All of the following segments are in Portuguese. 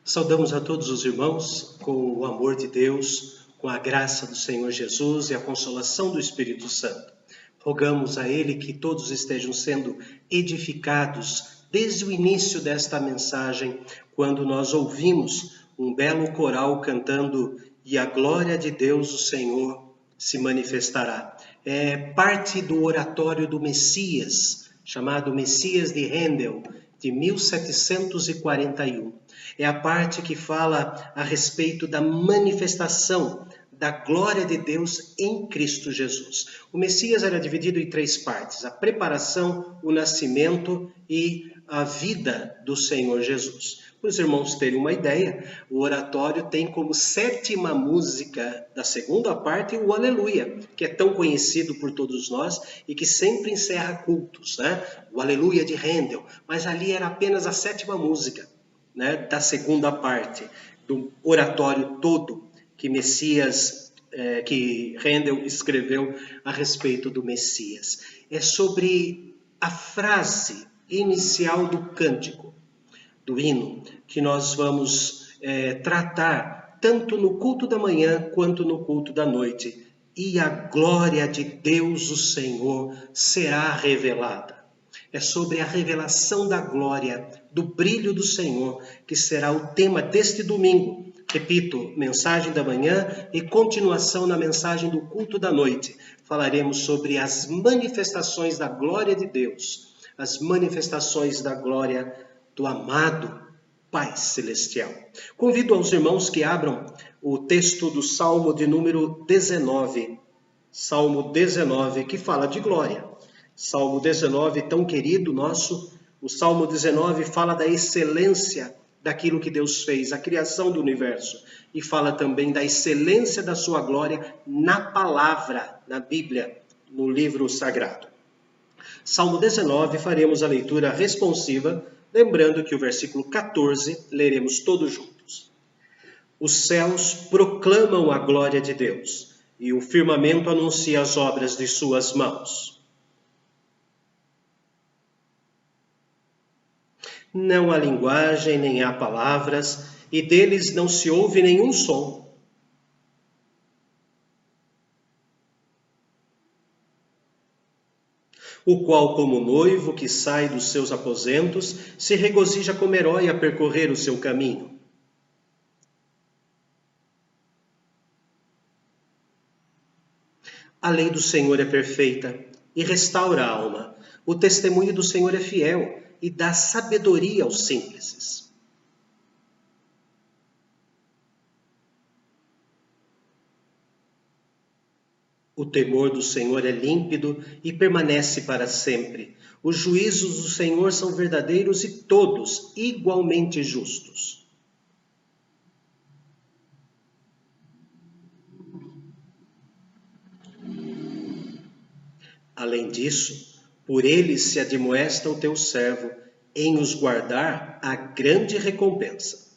Saudamos a todos os irmãos com o amor de Deus, com a graça do Senhor Jesus e a consolação do Espírito Santo. Rogamos a Ele que todos estejam sendo edificados desde o início desta mensagem, quando nós ouvimos um belo coral cantando "E a glória de Deus, o Senhor, se manifestará". É parte do oratório do Messias, chamado Messias de Handel, de 1741. É a parte que fala a respeito da manifestação da glória de Deus em Cristo Jesus. O Messias era dividido em 3 partes: a preparação, o nascimento e a vida do Senhor Jesus. Para os irmãos terem uma ideia, o oratório tem como 7ª música da segunda parte o Aleluia, que é tão conhecido por todos nós e que sempre encerra cultos, né? O Aleluia de Handel, mas ali era apenas a 7ª música, né, da segunda parte do oratório todo que que Handel escreveu a respeito do Messias. É sobre a frase inicial do cântico, do hino, que nós vamos tratar tanto no culto da manhã quanto no culto da noite. E a glória de Deus, o Senhor, será revelada. É sobre a revelação da glória, do brilho do Senhor, que será o tema deste domingo. Repito, mensagem da manhã e continuação na mensagem do culto da noite. Falaremos sobre as manifestações da glória de Deus, as manifestações da glória do amado Pai Celestial. Convido aos irmãos que abram o texto do Salmo de número 19. Salmo 19, que fala de glória. Salmo 19, tão querido nosso. O Salmo 19 fala da excelência daquilo que Deus fez, a criação do universo. E fala também da excelência da sua glória na palavra, na Bíblia, no livro sagrado. Salmo 19, faremos a leitura responsiva, lembrando que o versículo 14 leremos todos juntos. Os céus proclamam a glória de Deus, e o firmamento anuncia as obras de suas mãos. Não há linguagem, nem há palavras, e deles não se ouve nenhum som. O qual, como noivo que sai dos seus aposentos, se regozija como herói a percorrer o seu caminho. A lei do Senhor é perfeita e restaura a alma. O testemunho do Senhor é fiel e dá sabedoria aos simples. O temor do Senhor é límpido e permanece para sempre. Os juízos do Senhor são verdadeiros e todos igualmente justos. Além disso, por eles se admoesta o teu servo, em os guardar a grande recompensa.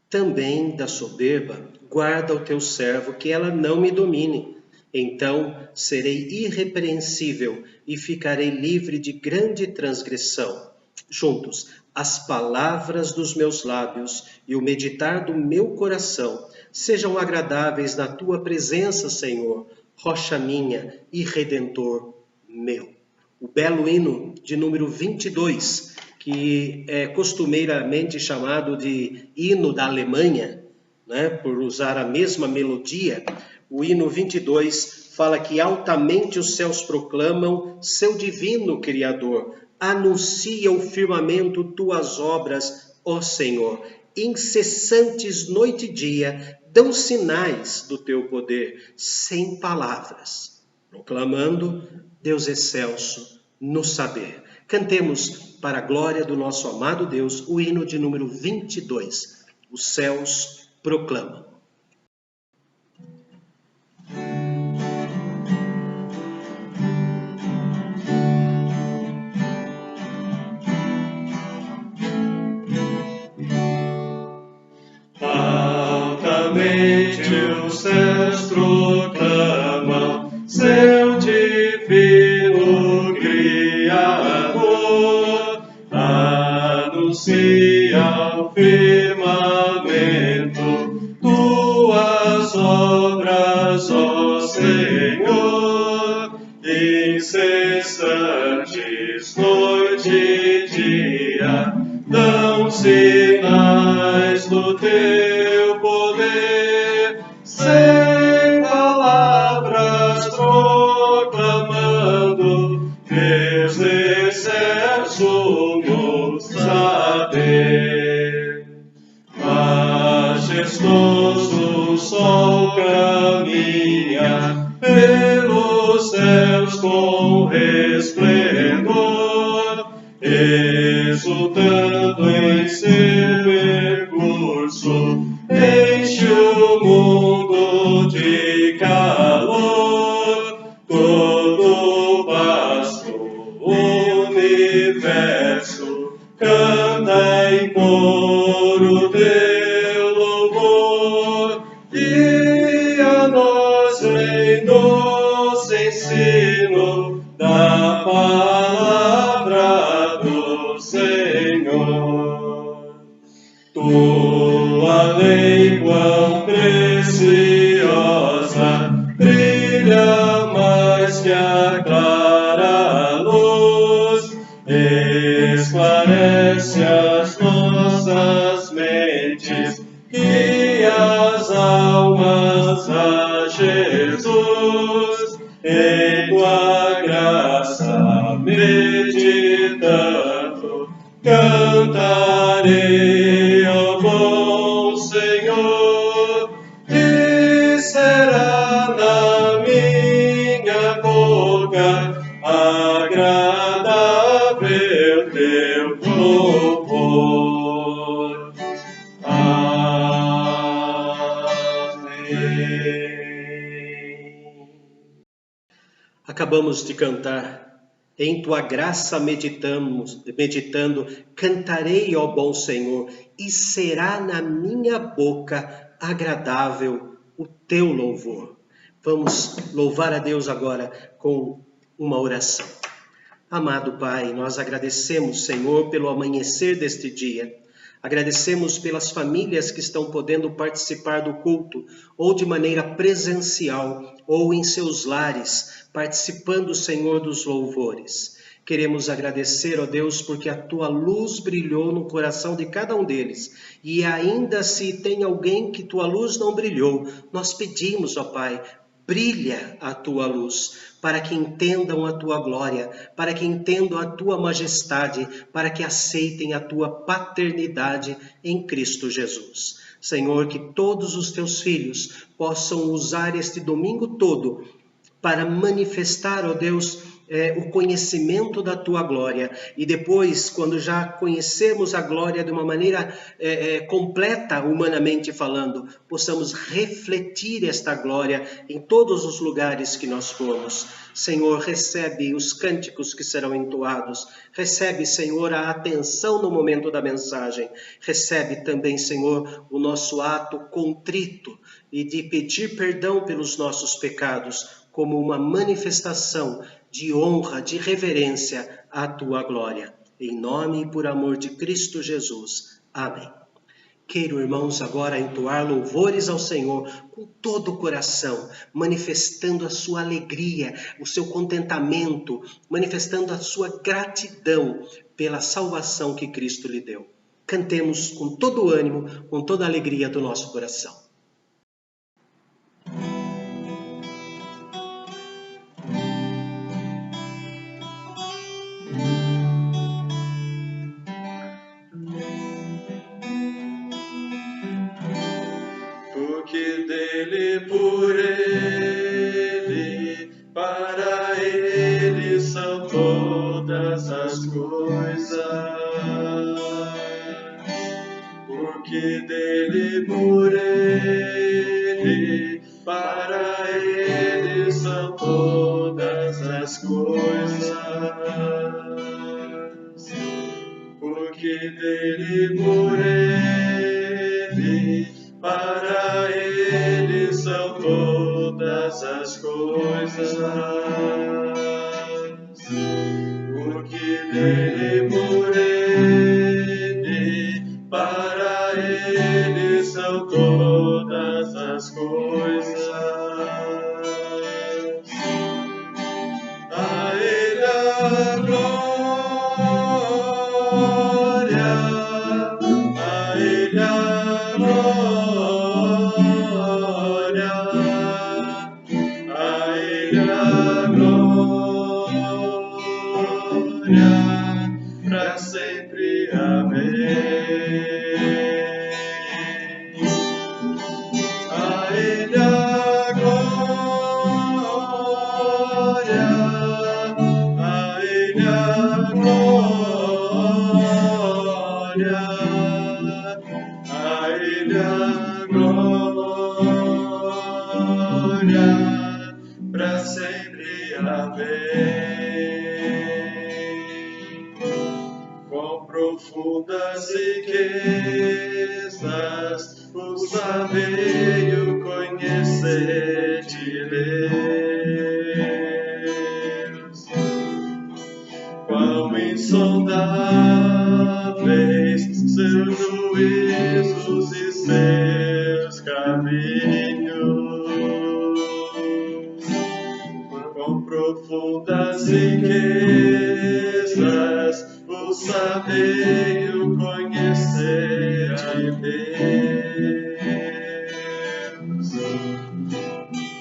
Também da soberba guarda o teu servo, que ela não me domine. Então serei irrepreensível e ficarei livre de grande transgressão. Juntos, as palavras dos meus lábios e o meditar do meu coração sejam agradáveis na tua presença, Senhor, rocha minha e redentor meu. O belo hino de número 22, que é costumeiramente chamado de hino da Alemanha, né, por usar a mesma melodia. O hino 22 fala que altamente os céus proclamam seu divino Criador. Anuncia o firmamento tuas obras, ó Senhor. Incessantes noite e dia dão sinais do teu poder, sem palavras, proclamando Deus excelso no saber. Cantemos para a glória do nosso amado Deus o hino de número 22. Os céus proclamam. Os céus proclamam seu divino Criador. obras, ó Senhor, incessantes, noite e dia, dão sinais do teu poder, sem palavras proclamando, Deus excelso no saber. Majestoso sol caminha pelos céus com resplendor, exultando em seu percurso, enche o mundo de calor. Todo o vasto universo canta em coro teu louvor, e a nós vem doce ensino da palavra do Senhor. Tua lei quão preciosa, brilha mais que a clara luz, esclarece as nossas mentes e as almas a Jesus. Em tua graça meditando, cantarei ao bom Senhor, e será na minha boca agradável teu louvor. Amém. Acabamos de cantar, em tua graça meditando, cantarei, ó bom Senhor, e será na minha boca agradável o teu louvor. Vamos louvar a Deus agora com uma oração. Amado Pai, nós agradecemos, Senhor, pelo amanhecer deste dia. Agradecemos pelas famílias que estão podendo participar do culto, ou de maneira presencial, ou em seus lares, participando, Senhor, dos louvores. Queremos agradecer, ó Deus, porque a tua luz brilhou no coração de cada um deles. E ainda se tem alguém que tua luz não brilhou, nós pedimos, ó Pai, brilha a tua luz, para que entendam a tua glória, para que entendam a tua majestade, para que aceitem a tua paternidade em Cristo Jesus. Senhor, que todos os teus filhos possam usar este domingo todo para manifestar, ó Deus, o conhecimento da tua glória, e depois, quando já conhecemos a glória de uma maneira completa, humanamente falando, possamos refletir esta glória em todos os lugares que nós formos. Senhor, recebe os cânticos que serão entoados, recebe, Senhor, a atenção no momento da mensagem, recebe também, Senhor, o nosso ato contrito e de pedir perdão pelos nossos pecados, como uma manifestação de honra, de reverência à tua glória. Em nome e por amor de Cristo Jesus. Amém. Quero, irmãos, agora entoar louvores ao Senhor com todo o coração, manifestando a sua alegria, o seu contentamento, manifestando a sua gratidão pela salvação que Cristo lhe deu. Cantemos com todo o ânimo, com toda a alegria do nosso coração. Porque dele, por ele, para ele são todas as coisas. Porque dele, por ele, para ele são todas as coisas. Porque dele, por ele, para ele são todas as coisas. Porque dele, por ele, para ele são todas as coisas. glória, a Ele a glória, a Ele a glória, para sempre. Amém. A Ele a glória, a Ele a glória, a Ele a glória, para sempre. Amém. Com profundas riquezas o saber conhecer de Deus. Quão insondáveis seus juízos e seus caminhos. Com profundas riquezas o saber conhecer de Deus.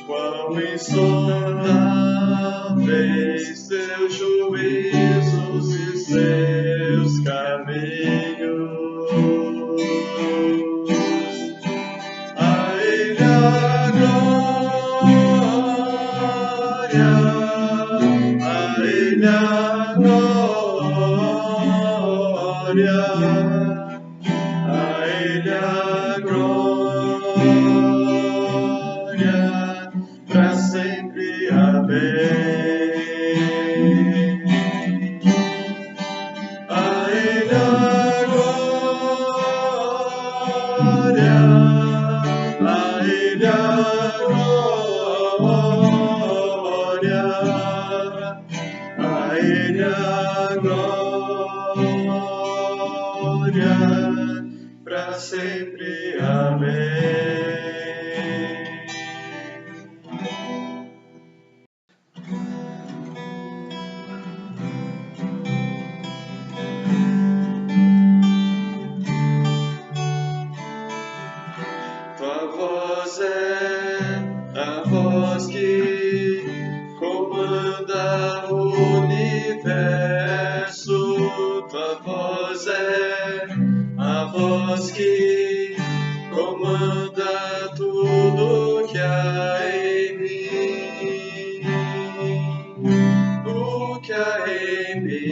Quão insondáveis seus juízos e seus caminhos. A Ele a glória, a Ele a glória, a Ele a glória, para sempre. Amém. A Ele a glória, a Ele a glória, a Ele a glória, para sempre. Amém. Tua voz é a voz que comanda o universo. Tua voz é a voz que comanda tudo que há em mim. O que há em mim.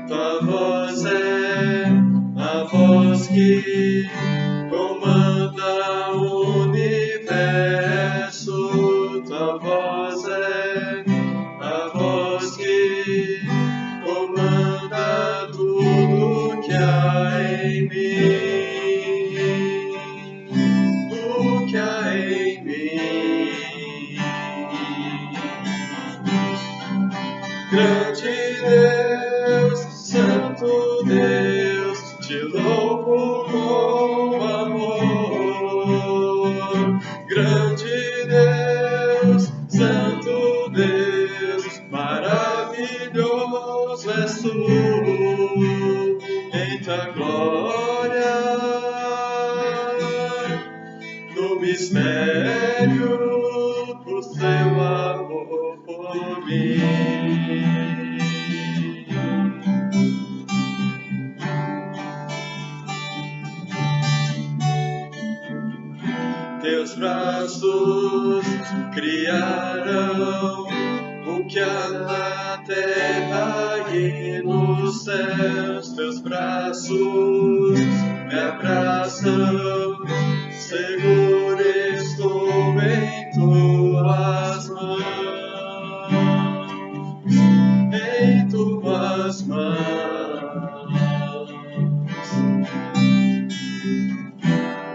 Tua voz é a voz que comanda o universo. Tua voz é a voz que comanda tudo que há em mim. O que há em mim. Grande Deus, Santo Deus, te louvo com amor. Grande Deus, Santo Deus, maravilhoso és tu. Em tua glória, no mistério do seu amor por mim. Teus braços criaram o que há na terra e nos céus. Teus braços me abraçam, seguro estou em tuas mãos, em tuas mãos.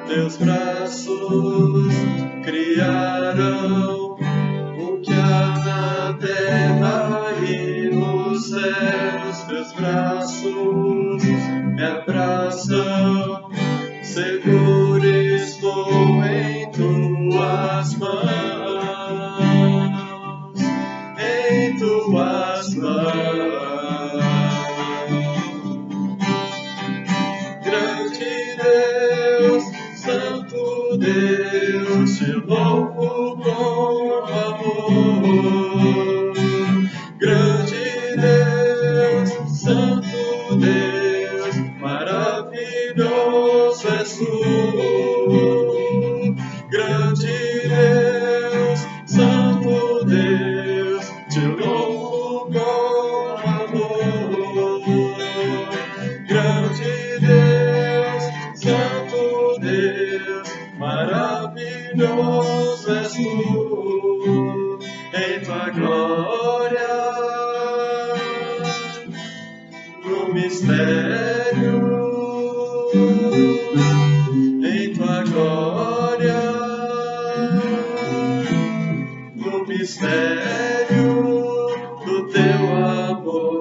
Teus braços criaram o que há na terra e nos céus. Teus braços me abraçam, seguro estou em tuas mãos. Deus, te louvo com amor. Grande Deus, Santo Deus, maravilhoso és tu. Grande Deus, Santo Deus, te louvo com amor. Grande Deus, Santo Deus, maravilhoso és tu. Em tua glória, no mistério, em tua glória, no mistério do teu amor.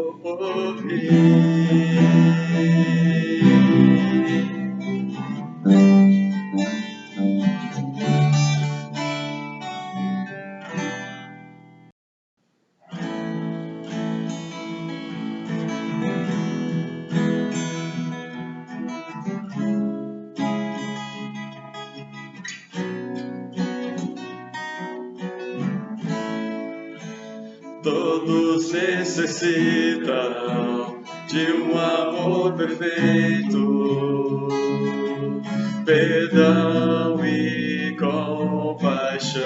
Todos necessitam de um amor perfeito, perdão e compaixão.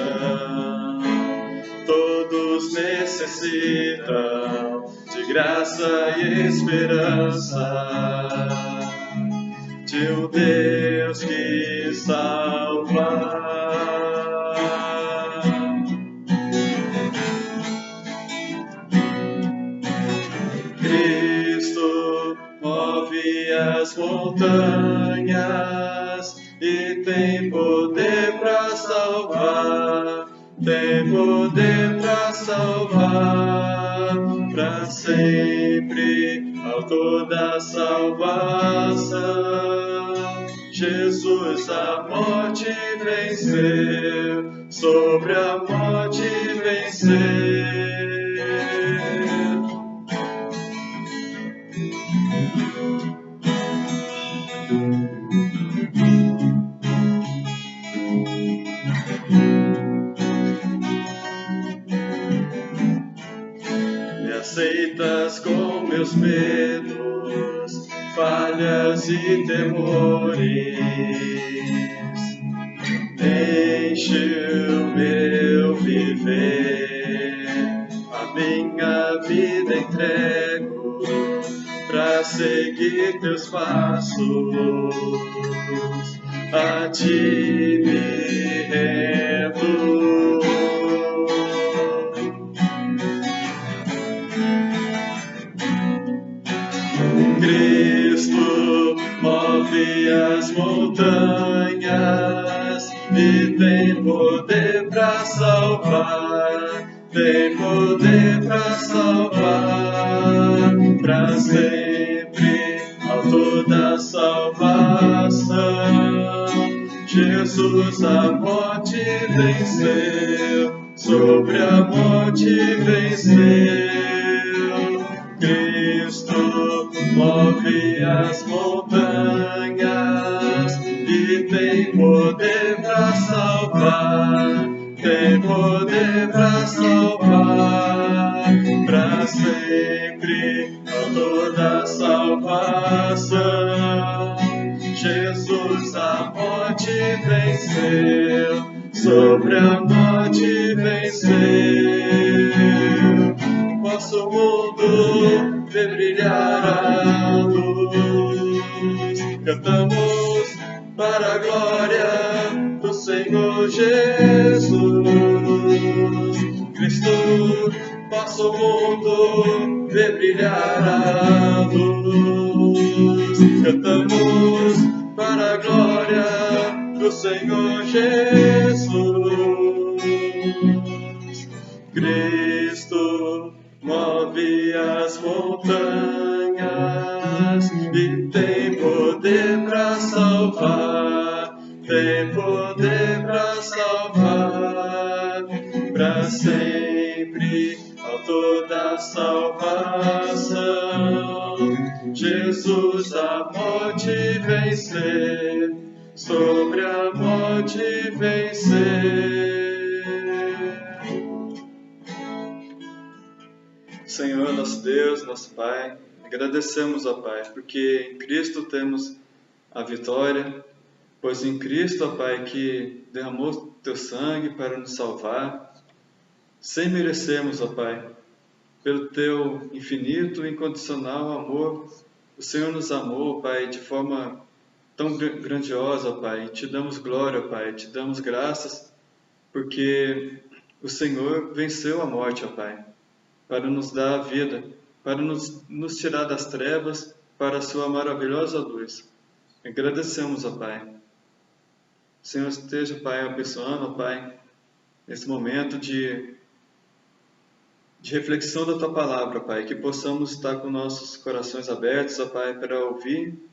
Todos necessitam de graça e esperança, de um Deus que salva. Cristo move as montanhas e tem poder para salvar, tem poder para salvar, para sempre, autor da salvação. Jesus a morte venceu, sobre a morte venceu. Me aceitas com meus medos, falhas e temores. Enche o meu viver, a minha vida entrego pra seguir teus passos, a ti me rendo. Cristo move as montanhas e tem poder para salvar, tem poder para salvar, para sempre, autor da salvação. Jesus a morte venceu, sobre a morte venceu. Cristo move as montanhas e tem poder para salvar, tem poder para salvar, para sempre, autor da salvação. Jesus a morte venceu, sobre a morte venceu. Nosso mundo vê brilhar a luz, cantamos para a glória do Senhor Jesus. Cristo, nosso mundo vê brilhar a luz, cantamos para a glória do Senhor Jesus. Cristo move as montanhas e tem poder para salvar, tem poder para salvar, para sempre, autor da salvação. Jesus a morte venceu, sobre a morte morte vencer. Senhor, nosso Deus, nosso Pai, agradecemos, ó Pai, porque em Cristo temos a vitória, pois em Cristo, ó Pai, que derramou teu sangue para nos salvar, sem merecermos, ó Pai, pelo teu infinito e incondicional amor, o Senhor nos amou, Pai, de forma tão grandiosa, Pai. Te damos glória, Pai, te damos graças, porque o Senhor venceu a morte, ó Pai, para nos dar a vida, para nos tirar das trevas para a sua maravilhosa luz. Agradecemos, ó Pai. O Senhor esteja, Pai, abençoando, ó Pai, nesse momento de reflexão da Tua Palavra, Pai, que possamos estar com nossos corações abertos, ó Pai, para ouvir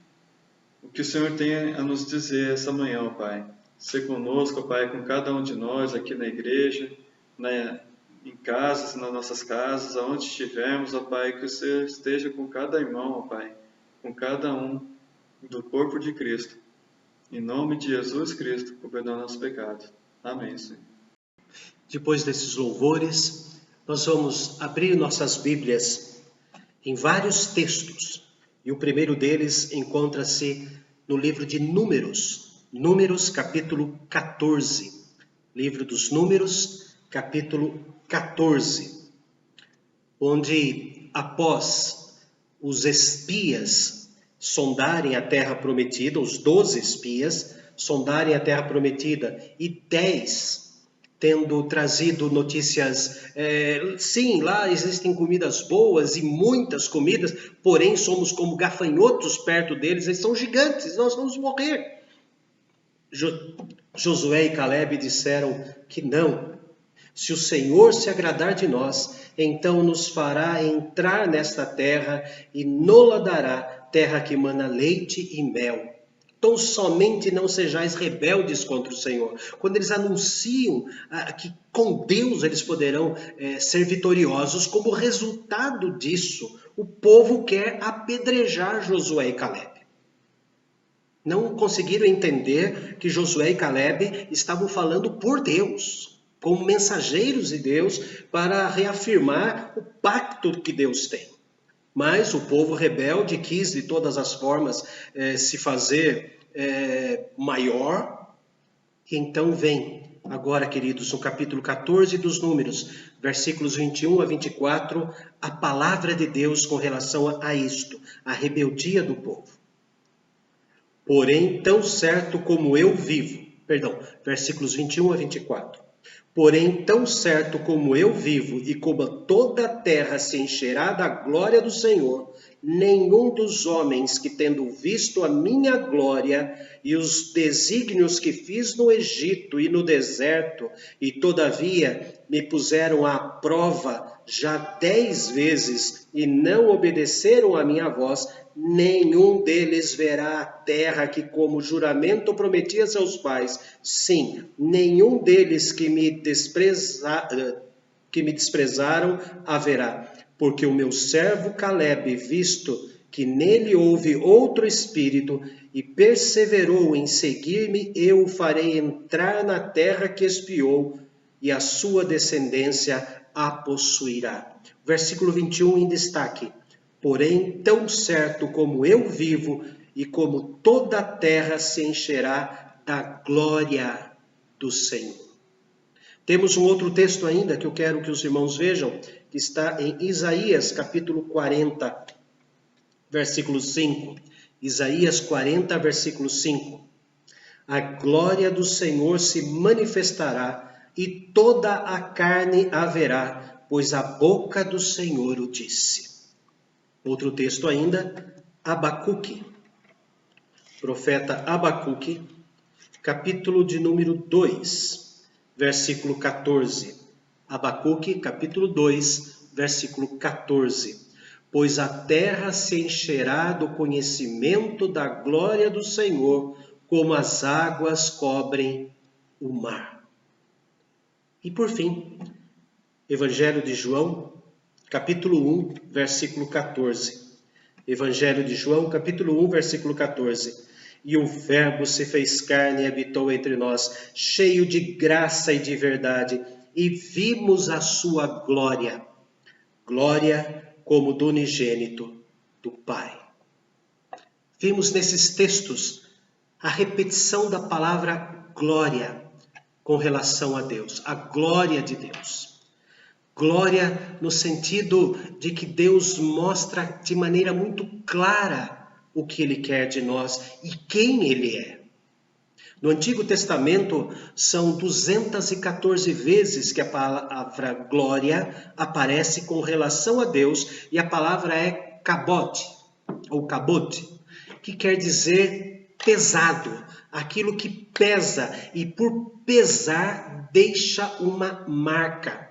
o que o Senhor tem a nos dizer essa manhã, ó Pai. Ser conosco, ó Pai, com cada um de nós aqui na igreja, em casas, nas nossas casas, aonde estivermos, ó Pai, que o Senhor esteja com cada irmão, ó Pai, com cada um do corpo de Cristo. Em nome de Jesus Cristo, por perdoar nossos pecados. Amém, Senhor. Depois desses louvores, nós vamos abrir nossas Bíblias em vários textos. E o primeiro deles encontra-se no livro de Números. Números, capítulo 14. Livro dos Números, capítulo 14. Onde, após os espias sondarem a terra prometida, os 12 espias sondarem a terra prometida, e 10 tendo trazido notícias, sim, lá existem comidas boas e muitas comidas, porém somos como gafanhotos perto deles, eles são gigantes, nós vamos morrer. Josué e Caleb disseram que não. Se o Senhor se agradar de nós, então nos fará entrar nesta terra e nos dará terra que mana leite e mel. Então somente não sejais rebeldes contra o Senhor. Quando eles anunciam que com Deus eles poderão ser vitoriosos, como resultado disso, o povo quer apedrejar Josué e Caleb. Não conseguiram entender que Josué e Caleb estavam falando por Deus, como mensageiros de Deus, para reafirmar o pacto que Deus tem. Mas o povo rebelde quis de todas as formas se fazer maior. E então vem, agora queridos, no capítulo 14 dos Números, versículos 21 a 24, a palavra de Deus com relação a isto, a rebeldia do povo. Porém, tão certo como eu vivo, versículos 21 a 24. Porém, tão certo como eu vivo e como toda a terra se encherá da glória do Senhor, nenhum dos homens que, tendo visto a minha glória e os desígnios que fiz no Egito e no deserto, e todavia me puseram à prova já 10 vezes e não obedeceram à minha voz, nenhum deles verá a terra que como juramento prometi a seus pais. Sim, nenhum deles que me desprezaram haverá. Porque o meu servo Caleb, visto que nele houve outro espírito e perseverou em seguir-me, eu o farei entrar na terra que espiou e a sua descendência a possuirá. Versículo 21 em destaque. Porém, tão certo como eu vivo e como toda a terra se encherá da glória do Senhor. Temos um outro texto ainda que eu quero que os irmãos vejam, que está em Isaías capítulo 40, versículo 5. Isaías 40, versículo 5. A glória do Senhor se manifestará e toda a carne a verá, pois a boca do Senhor o disse. Outro texto ainda, Abacuque, profeta Abacuque, capítulo de número 2, versículo 14. Abacuque, capítulo 2, versículo 14. Pois a terra se encherá do conhecimento da glória do Senhor, como as águas cobrem o mar. E por fim, Evangelho de João, capítulo 1, versículo 14. Evangelho de João, capítulo 1, versículo 14. e o Verbo se fez carne e habitou entre nós, cheio de graça e de verdade, e vimos a sua glória, glória como do unigênito do Pai. Vimos nesses textos a repetição da palavra glória com relação a Deus, a glória de Deus. Glória no sentido de que Deus mostra de maneira muito clara o que Ele quer de nós e quem Ele é. No Antigo Testamento, são 214 vezes que a palavra glória aparece com relação a Deus, e a palavra é kabod, ou kabod, que quer dizer pesado, aquilo que pesa, e por pesar deixa uma marca.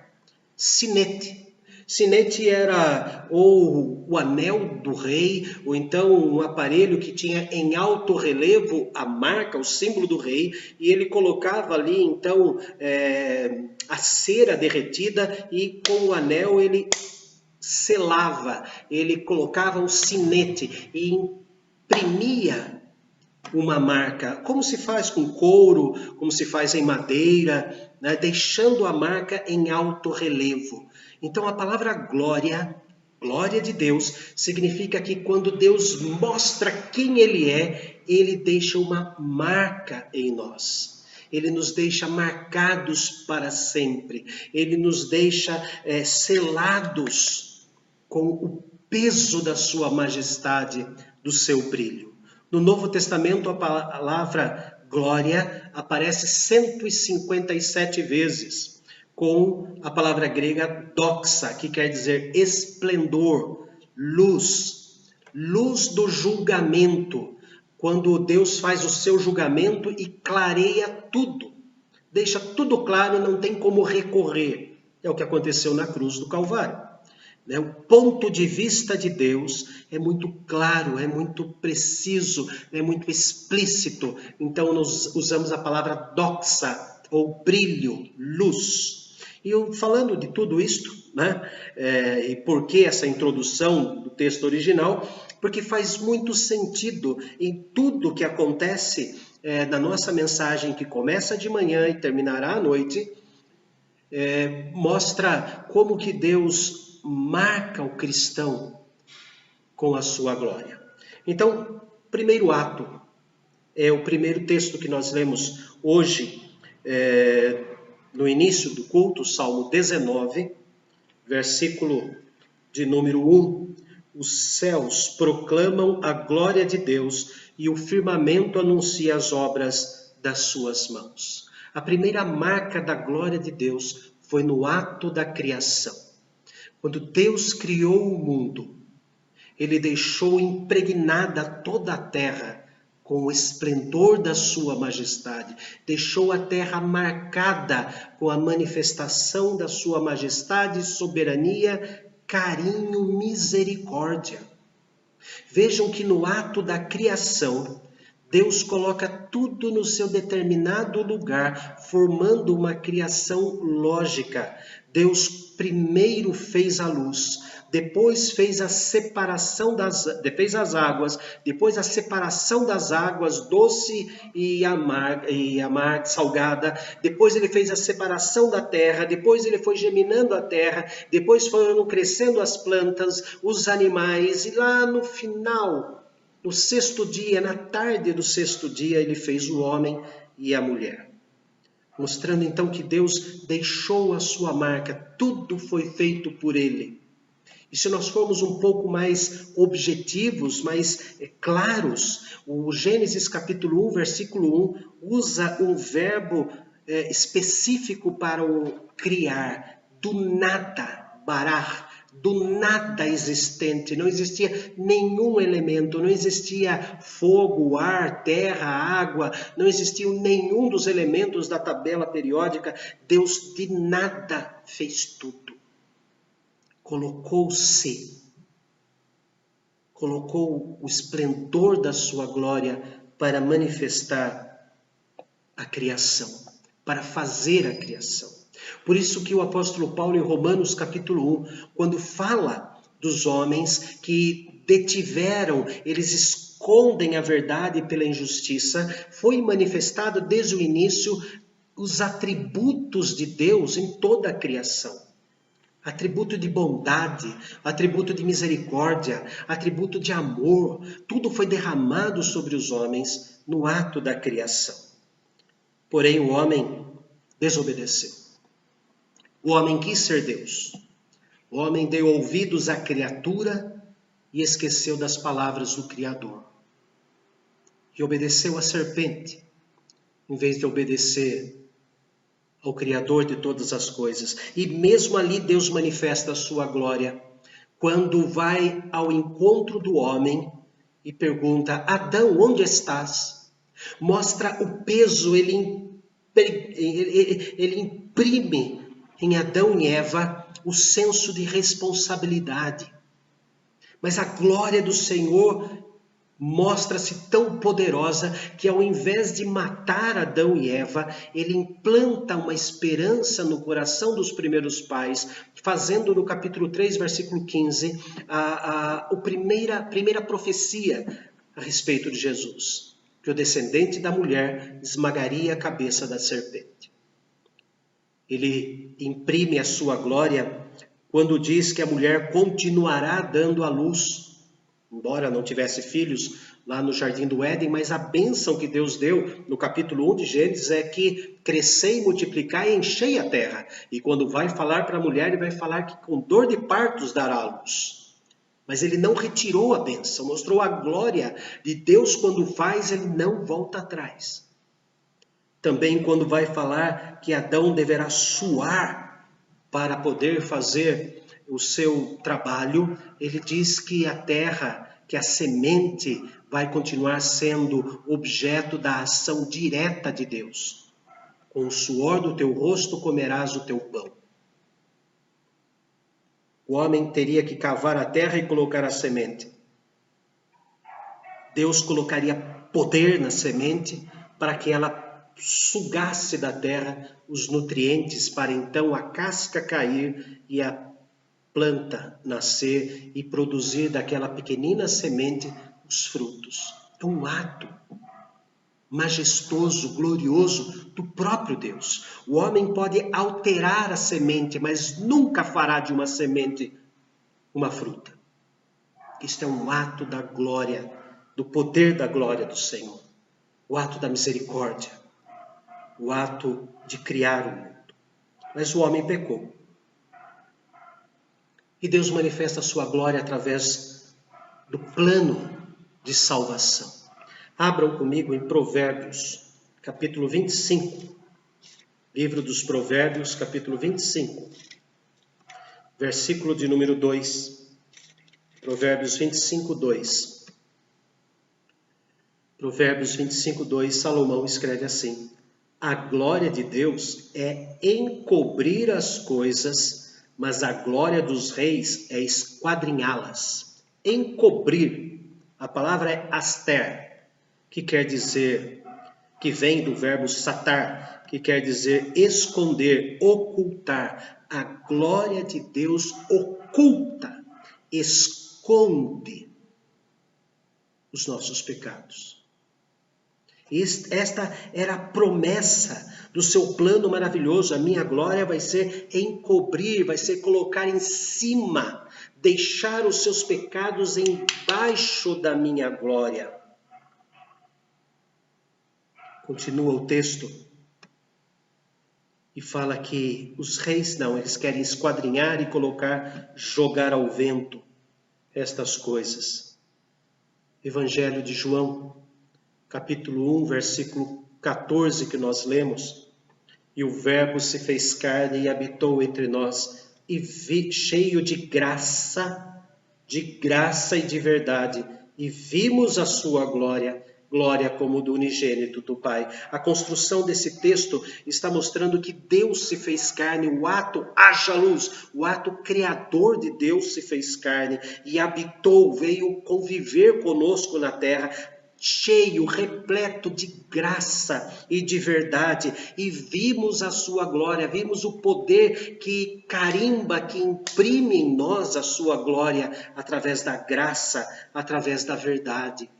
Sinete. Sinete era ou o anel do rei, ou então um aparelho que tinha em alto relevo a marca, o símbolo do rei, e ele colocava ali então a cera derretida, e com o anel ele selava, ele colocava um sinete e imprimia uma marca, como se faz com couro, como se faz em madeira, né? Deixando a marca em alto relevo. Então a palavra glória, glória de Deus, significa que quando Deus mostra quem Ele é, Ele deixa uma marca em nós. Ele nos deixa marcados para sempre. Ele nos deixa selados com o peso da sua majestade, do seu brilho. No Novo Testamento, a palavra glória aparece 157 vezes, com a palavra grega doxa, que quer dizer esplendor, luz, luz do julgamento. Quando Deus faz o seu julgamento e clareia tudo, deixa tudo claro, não tem como recorrer. É o que aconteceu na cruz do Calvário. O ponto de vista de Deus é muito claro, é muito preciso, é muito explícito. Então nós usamos a palavra doxa, ou brilho, luz. E eu falando de tudo isto, né? E por que essa introdução do texto original? Porque faz muito sentido em tudo que acontece na nossa mensagem, que começa de manhã e terminará à noite. Mostra como que Deus marca o cristão com a sua glória. Então, primeiro ato, é o primeiro texto que nós lemos hoje, no início do culto, Salmo 19, versículo de número 1. Os céus proclamam a glória de Deus e o firmamento anuncia as obras das suas mãos. A primeira marca da glória de Deus foi no ato da criação. Quando Deus criou o mundo, Ele deixou impregnada toda a terra com o esplendor da sua majestade. Deixou a terra marcada com a manifestação da sua majestade, soberania, carinho, misericórdia. Vejam que no ato da criação, Deus coloca tudo no seu determinado lugar, formando uma criação lógica. Deus primeiro fez a luz, depois fez a separação fez as águas, depois a separação das águas doce e amarga, salgada, depois ele fez a separação da terra, depois ele foi geminando a terra, depois foram crescendo as plantas, os animais, e lá no final, no sexto dia, na tarde do sexto dia, ele fez o homem e a mulher. Mostrando então que Deus deixou a sua marca, tudo foi feito por Ele. E se nós formos um pouco mais objetivos, mais claros, o Gênesis capítulo 1, versículo 1, usa um verbo específico para o criar, do nada, barar, do nada existente, não existia nenhum elemento, não existia fogo, ar, terra, água, não existia nenhum dos elementos da tabela periódica. Deus de nada fez tudo. Colocou o esplendor da sua glória para manifestar a criação, para fazer a criação. Por isso que o apóstolo Paulo, em Romanos capítulo 1, quando fala dos homens que detiveram, eles escondem a verdade pela injustiça, foi manifestado desde o início os atributos de Deus em toda a criação. Atributo de bondade, atributo de misericórdia, atributo de amor, tudo foi derramado sobre os homens no ato da criação. Porém, o homem desobedeceu. O homem quis ser Deus. O homem deu ouvidos à criatura e esqueceu das palavras do Criador. E obedeceu à serpente, em vez de obedecer ao Criador de todas as coisas. E mesmo ali Deus manifesta a sua glória, quando vai ao encontro do homem e pergunta: Adão, onde estás? Mostra o peso, ele imprime em Adão e Eva o senso de responsabilidade. Mas a glória do Senhor mostra-se tão poderosa que, ao invés de matar Adão e Eva, ele implanta uma esperança no coração dos primeiros pais, fazendo no capítulo 3, versículo 15, a primeira profecia a respeito de Jesus, que o descendente da mulher esmagaria a cabeça da serpente. Ele imprime a sua glória quando diz que a mulher continuará dando à luz, embora não tivesse filhos lá no Jardim do Éden, mas a bênção que Deus deu no capítulo 1 de Gênesis é que crescei, multiplicai e enchei a terra. E quando vai falar para a mulher, ele vai falar que com dor de partos dará à luz. Mas ele não retirou a bênção, mostrou a glória de Deus quando faz, ele não volta atrás. Também quando vai falar que Adão deverá suar para poder fazer o seu trabalho, ele diz que a terra, que a semente vai continuar sendo objeto da ação direta de Deus. Com o suor do teu rosto comerás o teu pão. O homem teria que cavar a terra e colocar a semente. Deus colocaria poder na semente para que ela sugasse da terra os nutrientes, para então a casca cair e a planta nascer e produzir daquela pequenina semente os frutos. É um ato majestoso, glorioso do próprio Deus. O homem pode alterar a semente, mas nunca fará de uma semente uma fruta. Isto é um ato da glória, do poder da glória do Senhor. O ato da misericórdia. O ato de criar o mundo. Mas o homem pecou. E Deus manifesta a sua glória através do plano de salvação. Abram comigo em Provérbios, capítulo 25. Livro dos Provérbios, capítulo 25. Versículo de número 2. Provérbios 25, 2. Provérbios 25, 2, Salomão escreve assim: a glória de Deus é encobrir as coisas, mas a glória dos reis é esquadrinhá-las. Encobrir, a palavra é aster, que quer dizer, que vem do verbo satar, que quer dizer esconder, ocultar. A glória de Deus oculta, esconde os nossos pecados. Esta era a promessa do seu plano maravilhoso. A minha glória vai ser encobrir, vai ser colocar em cima, deixar os seus pecados embaixo da minha glória. Continua o texto e fala que os reis não, eles querem esquadrinhar e colocar, jogar ao vento estas coisas. Evangelho de João, capítulo 1, versículo 14 que nós lemos. E o verbo se fez carne e habitou entre nós, e cheio de graça e de verdade, e vimos a sua glória, glória como do unigênito do Pai. A construção desse texto está mostrando que Deus se fez carne, o ato haja luz, o ato criador de Deus se fez carne e habitou, veio conviver conosco na terra, cheio, repleto de graça e de verdade, e vimos a sua glória, vimos o poder que carimba, que imprime em nós a sua glória, através da graça, através da verdade.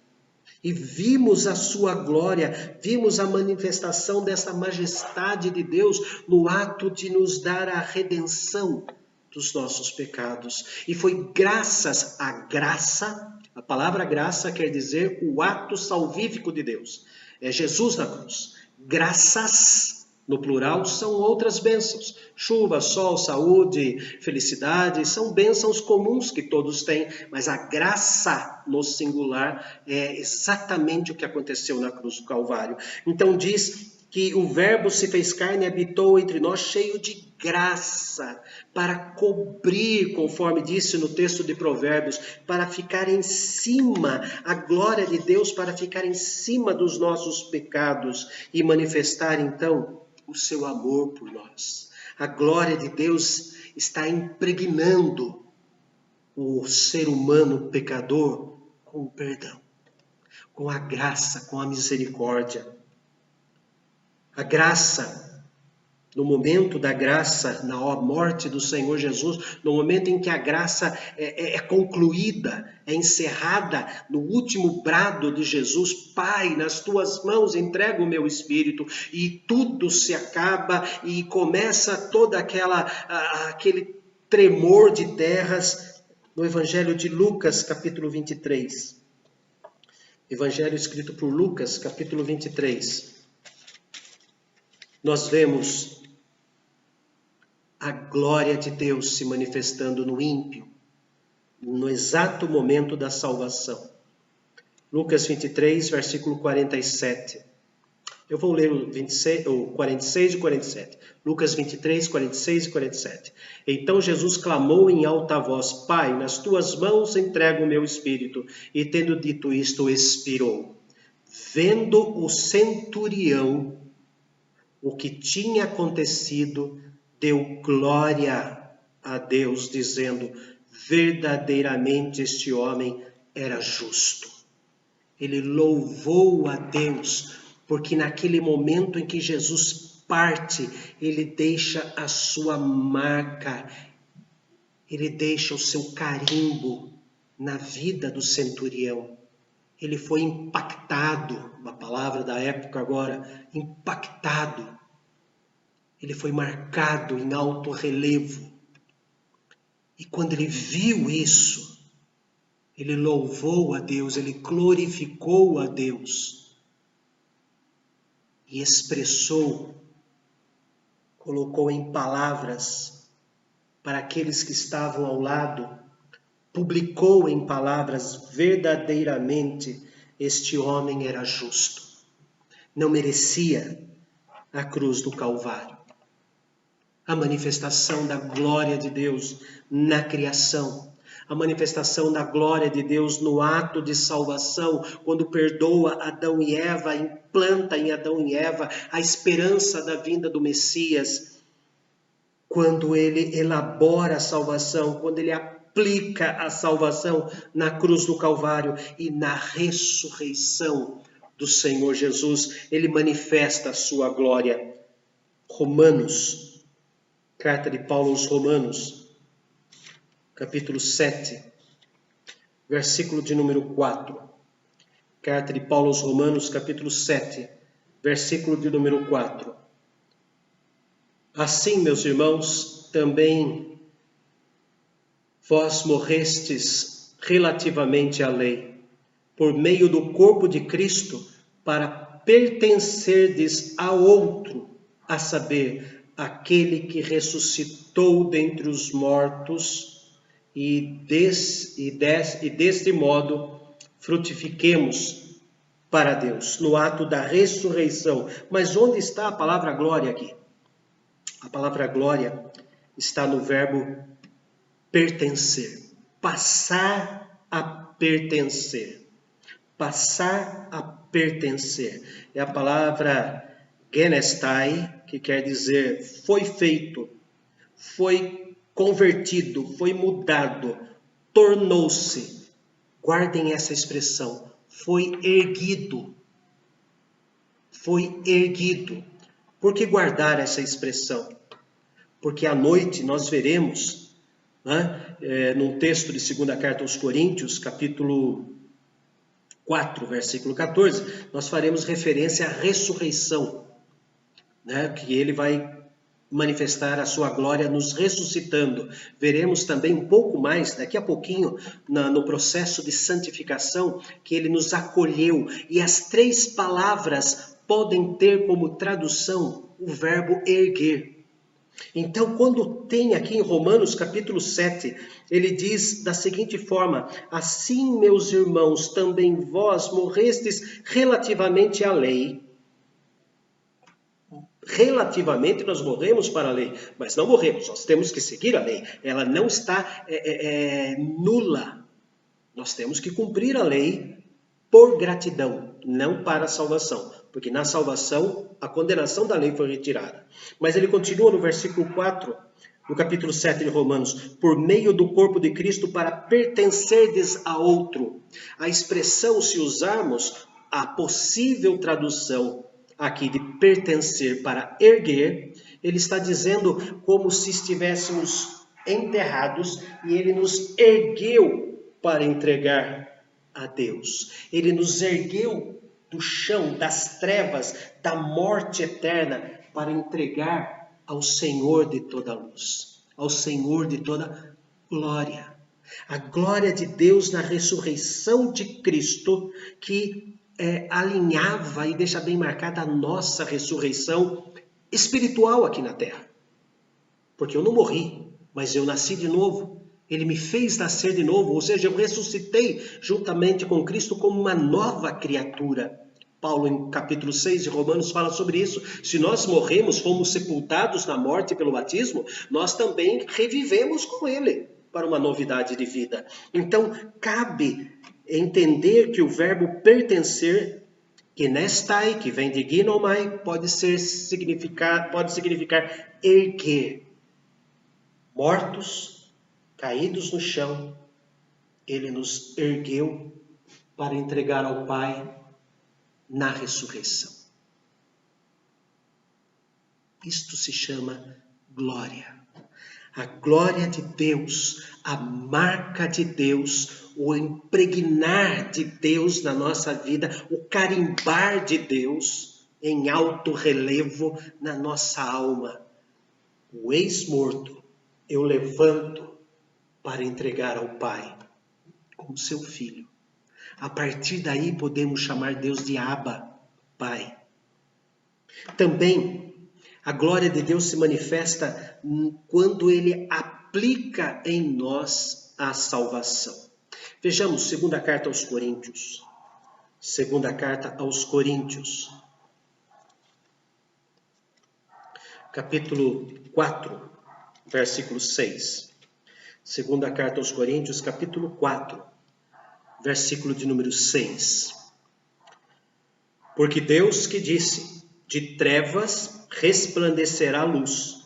E vimos a sua glória, vimos a manifestação dessa majestade de Deus no ato de nos dar a redenção dos nossos pecados. E foi graças à graça, a palavra graça quer dizer o ato salvífico de Deus. É Jesus na cruz. Graças, no plural, são outras bênçãos. Chuva, sol, saúde, felicidade, são bênçãos comuns que todos têm, mas a graça no singular é exatamente o que aconteceu na cruz do Calvário. Então diz que o Verbo se fez carne e habitou entre nós cheio de graça, para cobrir, conforme disse no texto de Provérbios, para ficar em cima, a glória de Deus para ficar em cima dos nossos pecados e manifestar então o seu amor por nós. A glória de Deus está impregnando o ser humano pecador com o perdão, com a graça, com a misericórdia. A graça, no momento da graça, na morte do Senhor Jesus, no momento em que a graça é concluída, é encerrada, no último brado de Jesus, Pai, nas tuas mãos entrego o meu espírito, e tudo se acaba e começa toda aquele tremor de terras, no Evangelho de Lucas, capítulo 23. Evangelho escrito por Lucas, capítulo 23. Nós vemos a glória de Deus se manifestando no ímpio, no exato momento da salvação. Lucas 23, versículo 47. Eu vou ler o 46 e 47. Lucas 23, 46 e 47. Então Jesus clamou em alta voz: Pai, nas tuas mãos entrego o meu espírito. E tendo dito isto, expirou. Vendo o centurião o que tinha acontecido, deu glória a Deus, dizendo: verdadeiramente este homem era justo. Ele louvou a Deus, porque naquele momento em que Jesus parte, ele deixa a sua marca, ele deixa o seu carimbo na vida do centurião. Ele foi impactado, uma palavra da época agora, impactado. Ele foi marcado em alto relevo. E quando ele viu isso, ele louvou a Deus, ele glorificou a Deus. E expressou, colocou em palavras para aqueles que estavam ao lado, publicou em palavras: verdadeiramente este homem era justo. Não merecia a cruz do Calvário. A manifestação da glória de Deus na criação, a manifestação da glória de Deus no ato de salvação, quando perdoa Adão e Eva, implanta em Adão e Eva a esperança da vinda do Messias, quando ele elabora a salvação, quando ele aplica a salvação na cruz do Calvário e na ressurreição do Senhor Jesus, ele manifesta a sua glória. Romanos, carta de Paulo aos Romanos, capítulo 7, versículo de número 4. Carta de Paulo aos Romanos, capítulo 7, versículo de número 4. Assim, meus irmãos, também vós morrestes relativamente à lei, por meio do corpo de Cristo, para pertencerdes a outro, a saber, aquele que ressuscitou dentre os mortos, e deste modo frutifiquemos para Deus, no ato da ressurreição. Mas onde está a palavra glória aqui? A palavra glória está no verbo pertencer, passar a pertencer. Passar a pertencer. É a palavra genestai, que quer dizer foi feito, foi convertido, foi mudado, tornou-se. Guardem essa expressão, foi erguido. Foi erguido. Por que guardar essa expressão? Porque à noite nós veremos, num texto de 2ª carta aos Coríntios, capítulo 4, versículo 14, nós faremos referência à ressurreição, né? Que ele vai manifestar a sua glória nos ressuscitando. Veremos também um pouco mais, daqui a pouquinho, no processo de santificação, que ele nos acolheu. E as 3 palavras podem ter como tradução o verbo erguer. Então, quando tem aqui em Romanos capítulo 7, ele diz da seguinte forma: assim, meus irmãos, também vós morrestes relativamente à lei. Relativamente nós morremos para a lei, mas não morremos, nós temos que seguir a lei. Ela não está nula. Nós temos que cumprir a lei por gratidão, não para a salvação. Porque na salvação, a condenação da lei foi retirada. Mas ele continua no versículo 4, no capítulo 7 de Romanos: por meio do corpo de Cristo, para pertencerdes a outro. A expressão, se usarmos a possível tradução aqui de pertencer para erguer, ele está dizendo como se estivéssemos enterrados e ele nos ergueu para entregar a Deus. Ele nos ergueu do chão, das trevas, da morte eterna, para entregar ao Senhor de toda luz, ao Senhor de toda glória. A glória de Deus na ressurreição de Cristo, que alinhava e deixa bem marcada a nossa ressurreição espiritual aqui na terra. Porque eu não morri, mas eu nasci de novo. Ele me fez nascer de novo, ou seja, eu ressuscitei juntamente com Cristo como uma nova criatura. Paulo, em capítulo 6 de Romanos, fala sobre isso. Se nós morremos, fomos sepultados na morte pelo batismo, nós também revivemos com ele para uma novidade de vida. Então, cabe entender que o verbo pertencer, genestai, que vem de ginomai, pode significar erguer. Mortos, caídos no chão, ele nos ergueu para entregar ao Pai na ressurreição. Isto se chama glória. A glória de Deus, a marca de Deus, o impregnar de Deus na nossa vida, o carimbar de Deus em alto relevo na nossa alma. O ex-morto eu levanto para entregar ao Pai como seu filho. A partir daí podemos chamar Deus de Abba, Pai. Também a glória de Deus se manifesta quando ele aplica em nós a salvação. Vejamos, segunda carta aos Coríntios. Segunda carta aos Coríntios. Capítulo 4, versículo 6. Segunda carta aos Coríntios, capítulo 4, versículo de número 6. Porque Deus que disse: de trevas resplandecerá a luz.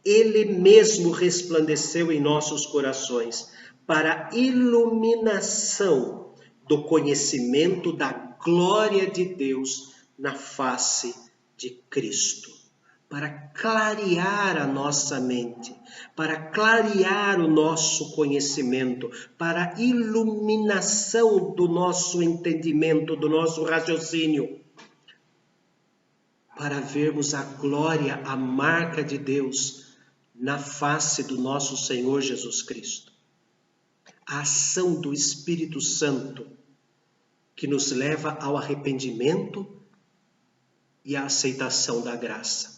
Ele mesmo resplandeceu em nossos corações para a iluminação do conhecimento da glória de Deus na face de Cristo. Para clarear a nossa mente, para clarear o nosso conhecimento, para a iluminação do nosso entendimento, do nosso raciocínio, para vermos a glória, a marca de Deus na face do nosso Senhor Jesus Cristo. A ação do Espírito Santo que nos leva ao arrependimento e à aceitação da graça.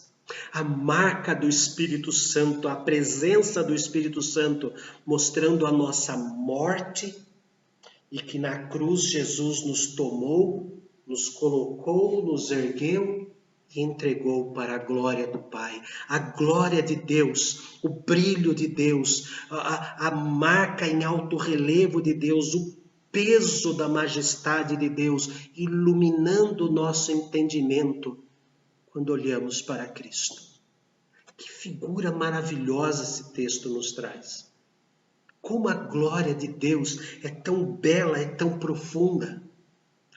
A marca do Espírito Santo, a presença do Espírito Santo mostrando a nossa morte e que na cruz Jesus nos tomou, nos colocou, nos ergueu e entregou para a glória do Pai. A glória de Deus, o brilho de Deus, a marca em alto relevo de Deus, o peso da majestade de Deus, iluminando o nosso entendimento quando olhamos para Cristo. Que figura maravilhosa esse texto nos traz. Como a glória de Deus é tão bela, é tão profunda.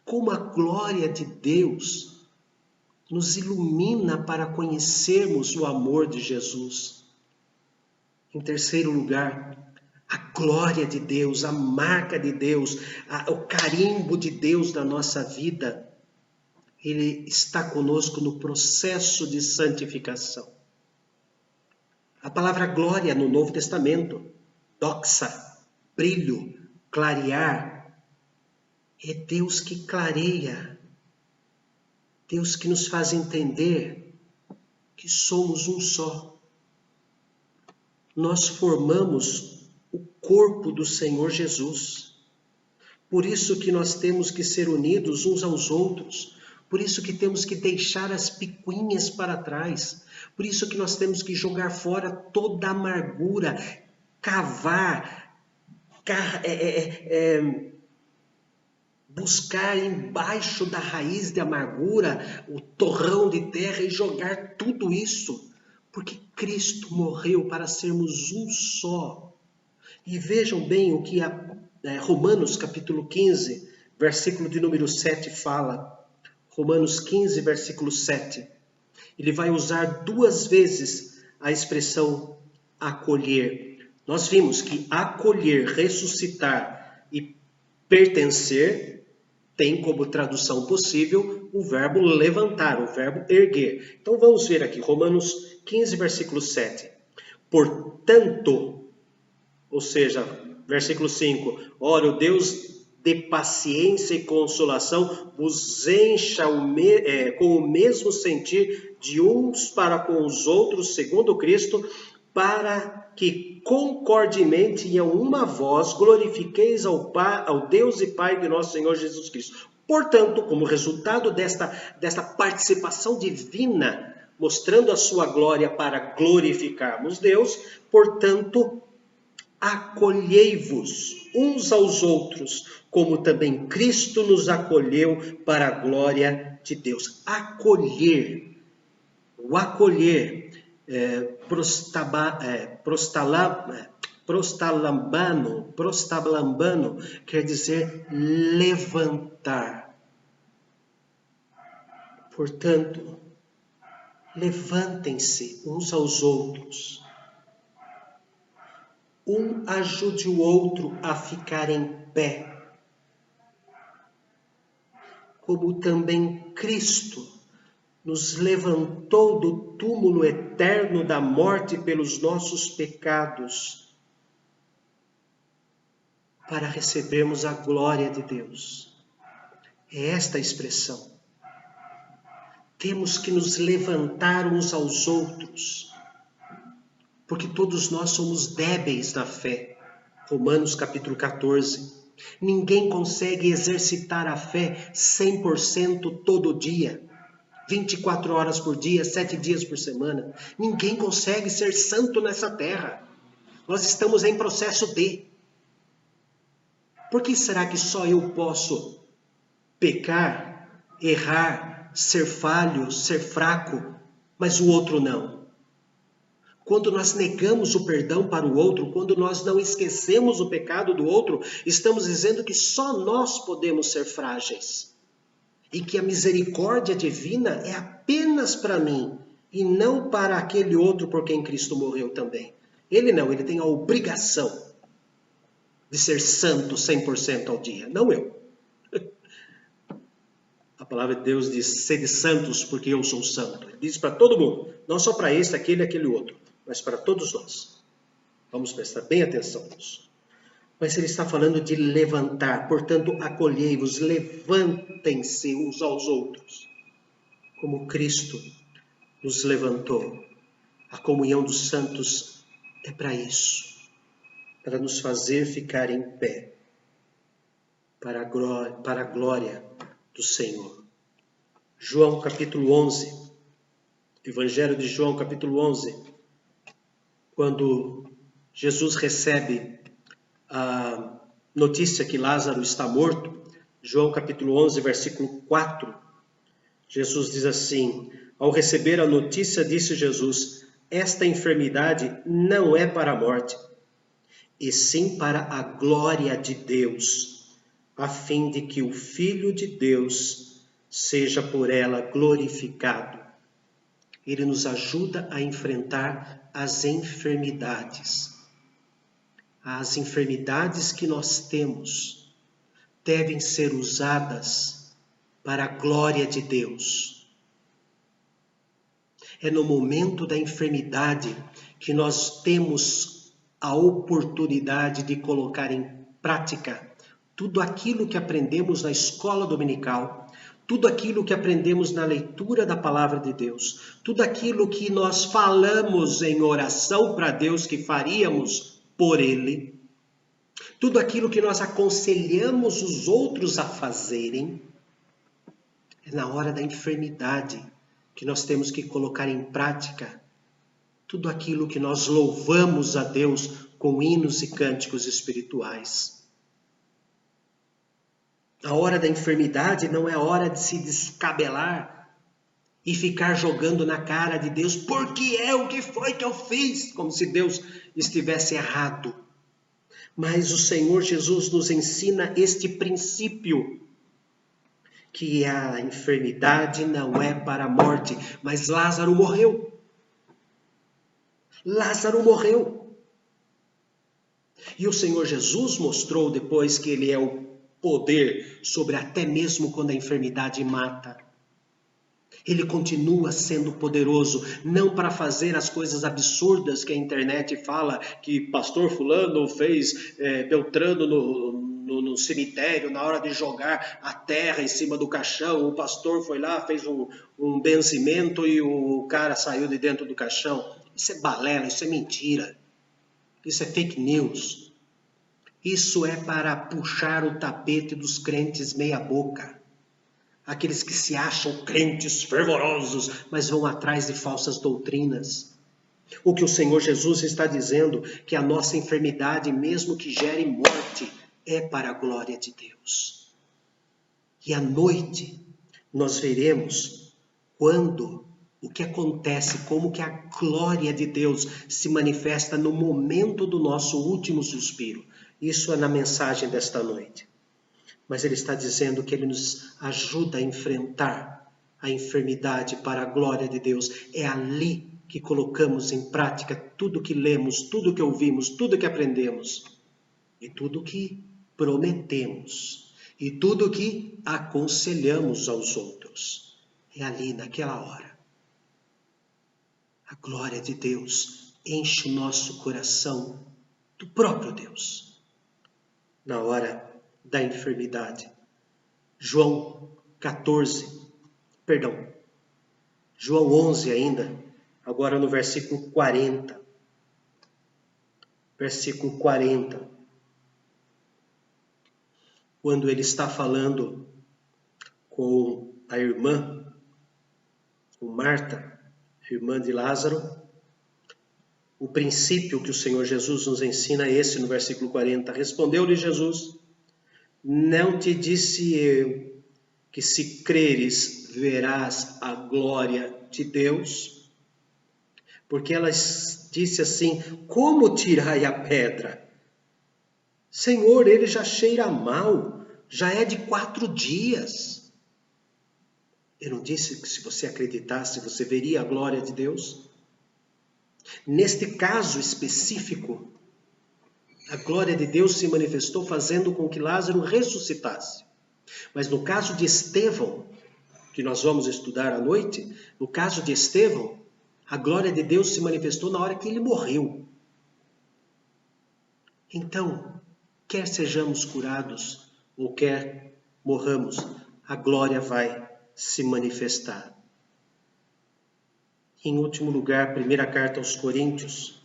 Como a glória de Deus nos ilumina para conhecermos o amor de Jesus. Em terceiro lugar, A glória de Deus, a marca de Deus, o carimbo de Deus na nossa vida, Ele está conosco no processo de santificação. A palavra glória no Novo Testamento, doxa, brilho, clarear, é Deus que clareia, Deus que nos faz entender que somos um só. Nós formamos o corpo do Senhor Jesus. Por isso que nós temos que ser unidos uns aos outros. Por isso que temos que deixar as picuinhas para trás. Por isso que nós temos que jogar fora toda a amargura, cavar, buscar embaixo da raiz de amargura o torrão de terra e jogar tudo isso. Porque Cristo morreu para sermos um só. E vejam bem o que Romanos capítulo 15, versículo de número 7 fala. Romanos 15, versículo 7. Ele vai usar 2 vezes a expressão acolher. Nós vimos que acolher, ressuscitar e pertencer tem como tradução possível o verbo levantar, o verbo erguer. Então vamos ver aqui, Romanos 15, versículo 7. Portanto, ou seja, versículo 5, ora o Deus de paciência e consolação vos encha com o mesmo sentir de uns para com os outros, segundo Cristo, para que concordemente e a uma voz glorifiqueis ao Deus e Pai de nosso Senhor Jesus Cristo. Portanto, como resultado desta participação divina, mostrando a sua glória para glorificarmos Deus, portanto, acolhei-vos uns aos outros, como também Cristo nos acolheu para a glória de Deus. Acolher, o acolher, prostalambano, quer dizer levantar. Portanto, levantem-se uns aos outros. Um ajude o outro a ficar em pé. Como também Cristo nos levantou do túmulo eterno da morte pelos nossos pecados, para recebermos a glória de Deus. É esta a expressão. Temos que nos levantar uns aos outros, porque todos nós somos débeis na fé. Romanos capítulo 14. Ninguém consegue exercitar a fé 100% todo dia, 24 horas por dia, 7 dias por semana. Ninguém consegue ser santo nessa terra. Nós estamos em processo de. Por que será que só eu posso pecar, errar, ser falho, ser fraco, mas o outro não? Quando nós negamos o perdão para o outro, quando nós não esquecemos o pecado do outro, estamos dizendo que só nós podemos ser frágeis. E que a misericórdia divina é apenas para mim e não para aquele outro por quem Cristo morreu também. Ele não, ele tem a obrigação de ser santo 100% ao dia, não eu. A palavra de Deus diz, sede santos porque eu sou santo. Ele diz para todo mundo, não só para esse, aquele e aquele outro, mas para todos nós. Vamos prestar bem atenção nisso. Mas ele está falando de levantar, portanto, acolhei-vos, levantem-se uns aos outros, como Cristo nos levantou. A comunhão dos santos é para isso, para nos fazer ficar em pé, para a glória do Senhor. João capítulo 11, Evangelho de João capítulo 11, quando Jesus recebe a notícia que Lázaro está morto, João capítulo 11, versículo 4, Jesus diz assim, ao receber a notícia, disse Jesus, esta enfermidade não é para a morte, e sim para a glória de Deus, a fim de que o Filho de Deus seja por ela glorificado. Ele nos ajuda a enfrentar as enfermidades. as enfermidades que nós temos devem ser usadas para a glória de Deus. É no momento da enfermidade que nós temos a oportunidade de colocar em prática tudo aquilo que aprendemos na escola dominical, tudo aquilo que aprendemos na leitura da palavra de Deus, tudo aquilo que nós falamos em oração para Deus que faríamos por Ele, tudo aquilo que nós aconselhamos os outros a fazerem, é na hora da enfermidade que nós temos que colocar em prática tudo aquilo que nós louvamos a Deus com hinos e cânticos espirituais. A hora da enfermidade não é hora de se descabelar e ficar jogando na cara de Deus, porque o que foi que eu fiz? Como se Deus estivesse errado. Mas o Senhor Jesus nos ensina este princípio, que a enfermidade não é para a morte, mas Lázaro morreu. Lázaro morreu. E o Senhor Jesus mostrou depois que Ele é o poder sobre até mesmo quando a enfermidade mata. Ele continua sendo poderoso, não para fazer as coisas absurdas que a internet fala, que pastor fulano fez Beltrano no cemitério, na hora de jogar a terra em cima do caixão, o pastor foi lá, fez um benzimento e o cara saiu de dentro do caixão. Isso é balela, isso é mentira, isso é fake news. Isso é para puxar o tapete dos crentes meia boca. Aqueles que se acham crentes fervorosos, mas vão atrás de falsas doutrinas. O que o Senhor Jesus está dizendo, que a nossa enfermidade, mesmo que gere morte, é para a glória de Deus. E à noite nós veremos o que acontece, como que a glória de Deus se manifesta no momento do nosso último suspiro. Isso é na mensagem desta noite. Mas ele está dizendo que ele nos ajuda a enfrentar a enfermidade para a glória de Deus. É ali que colocamos em prática tudo que lemos, tudo que ouvimos, tudo que aprendemos e tudo que prometemos e tudo que aconselhamos aos outros. É ali, naquela hora. A glória de Deus enche o nosso coração do próprio Deus. Na hora da enfermidade. João 11 ainda, agora no versículo 40. Versículo 40. Quando ele está falando com a irmã, com Marta, irmã de Lázaro, o princípio que o Senhor Jesus nos ensina é esse no versículo 40. Respondeu-lhe Jesus: não te disse eu que se creres verás a glória de Deus? Porque ela disse assim: como tirai a pedra? Senhor, ele já cheira mal, já é de 4 dias. Eu não disse que se você acreditasse, você veria a glória de Deus? Neste caso específico, a glória de Deus se manifestou fazendo com que Lázaro ressuscitasse. Mas no caso de Estevão, que nós vamos estudar à noite, no caso de Estevão, a glória de Deus se manifestou na hora que ele morreu. Então, quer sejamos curados ou quer morramos, a glória vai se manifestar. Em último lugar, primeira carta aos Coríntios,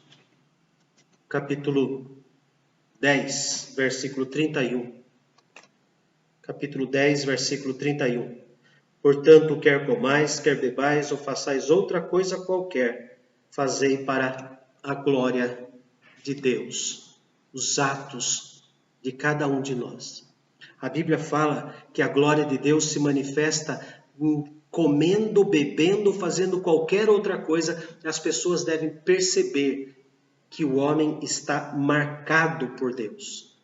capítulo 10, versículo 31. Capítulo 10, versículo 31. Portanto, quer comais, quer bebais, ou façais outra coisa qualquer, fazei para a glória de Deus. Os atos de cada um de nós. A Bíblia fala que a glória de Deus se manifesta comendo, bebendo, fazendo qualquer outra coisa. As pessoas devem perceber que o homem está marcado por Deus.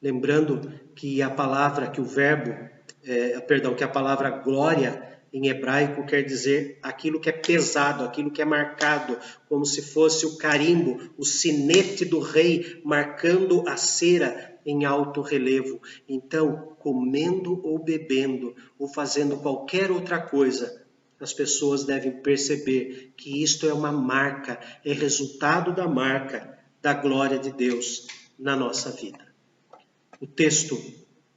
Lembrando que a palavra, que a palavra glória em hebraico quer dizer aquilo que é pesado, aquilo que é marcado, como se fosse o carimbo, o sinete do rei marcando a cera em alto relevo. Então, comendo ou bebendo ou fazendo qualquer outra coisa, as pessoas devem perceber que isto é uma marca, é resultado da marca da glória de Deus na nossa vida. O texto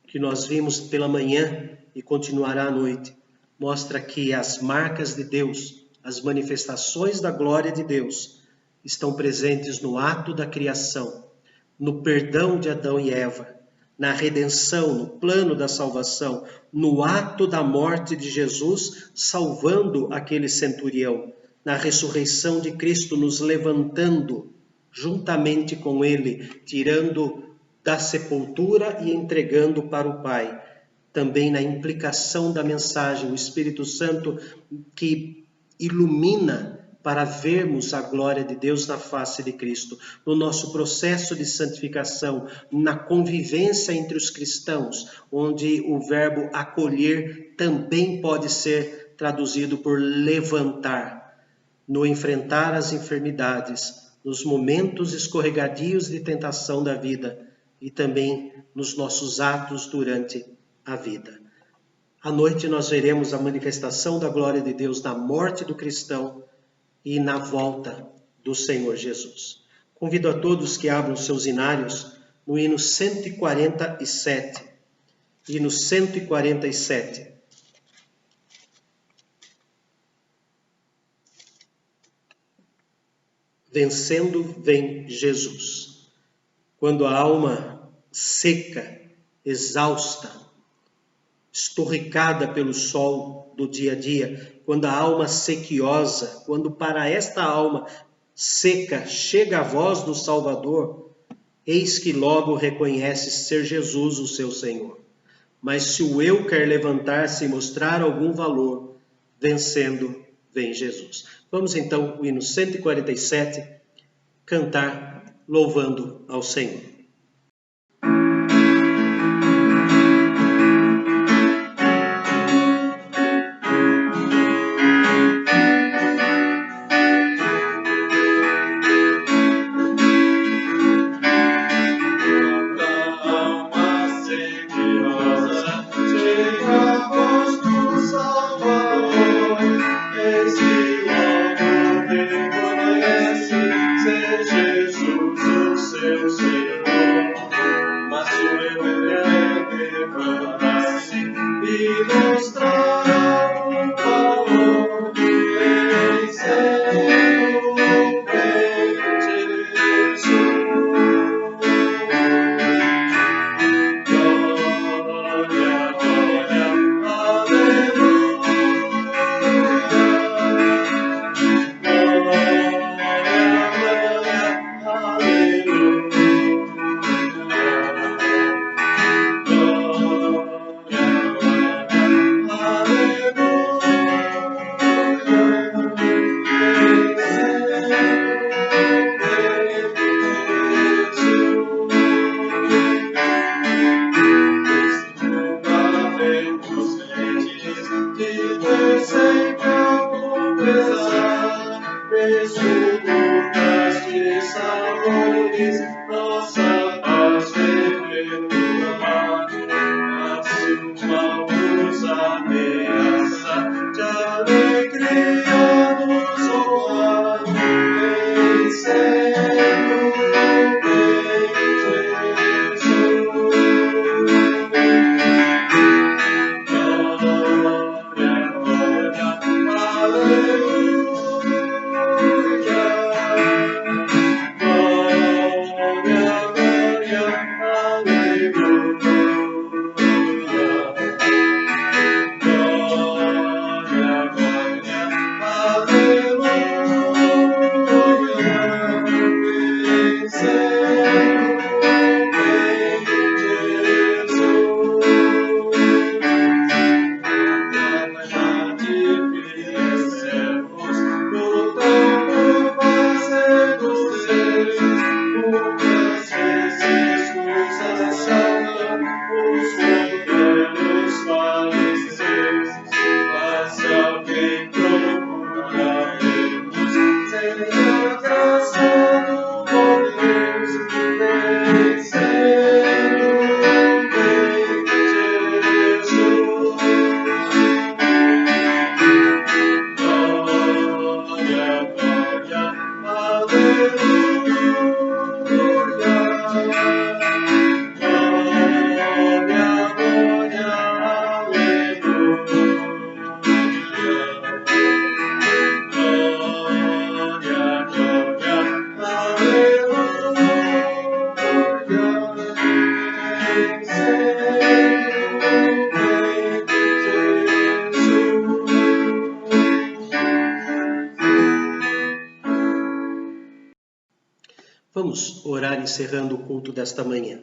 que nós vimos pela manhã e continuará à noite, mostra que as marcas de Deus, as manifestações da glória de Deus, estão presentes no ato da criação, no perdão de Adão e Eva, na redenção, no plano da salvação, no ato da morte de Jesus, salvando aquele centurião, na ressurreição de Cristo, nos levantando juntamente com ele, tirando da sepultura e entregando para o Pai. Também na implicação da mensagem, o Espírito Santo que ilumina para vermos a glória de Deus na face de Cristo, no nosso processo de santificação, na convivência entre os cristãos, onde o verbo acolher também pode ser traduzido por levantar, no enfrentar as enfermidades, nos momentos escorregadios de tentação da vida e também nos nossos atos durante a vida. À noite nós veremos a manifestação da glória de Deus na morte do cristão e na volta do Senhor Jesus. Convido a todos que abram seus hinários no hino 147. Hino 147. Vencendo vem Jesus. Quando a alma seca, exausta, esturricada pelo sol do dia a dia, quando a alma sequiosa, quando para esta alma seca chega a voz do Salvador, eis que logo reconhece ser Jesus o seu Senhor. Mas se o eu quer levantar-se e mostrar algum valor, vencendo vem Jesus. Vamos então, o hino 147, cantar louvando ao Senhor. Vamos orar encerrando o culto desta manhã.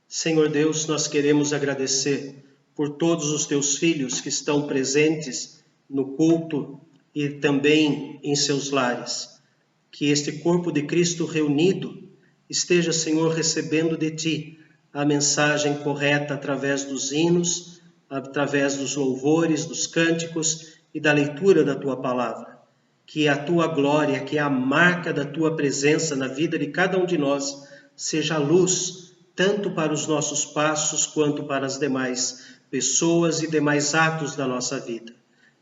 Senhor Deus, nós queremos agradecer por todos os teus filhos que estão presentes no culto e também em seus lares. Que este corpo de Cristo reunido esteja, Senhor, recebendo de ti a mensagem correta através dos hinos, através dos louvores, dos cânticos e da leitura da tua palavra. Que a tua glória, que a marca da tua presença na vida de cada um de nós, seja a luz, tanto para os nossos passos, quanto para as demais pessoas e demais atos da nossa vida.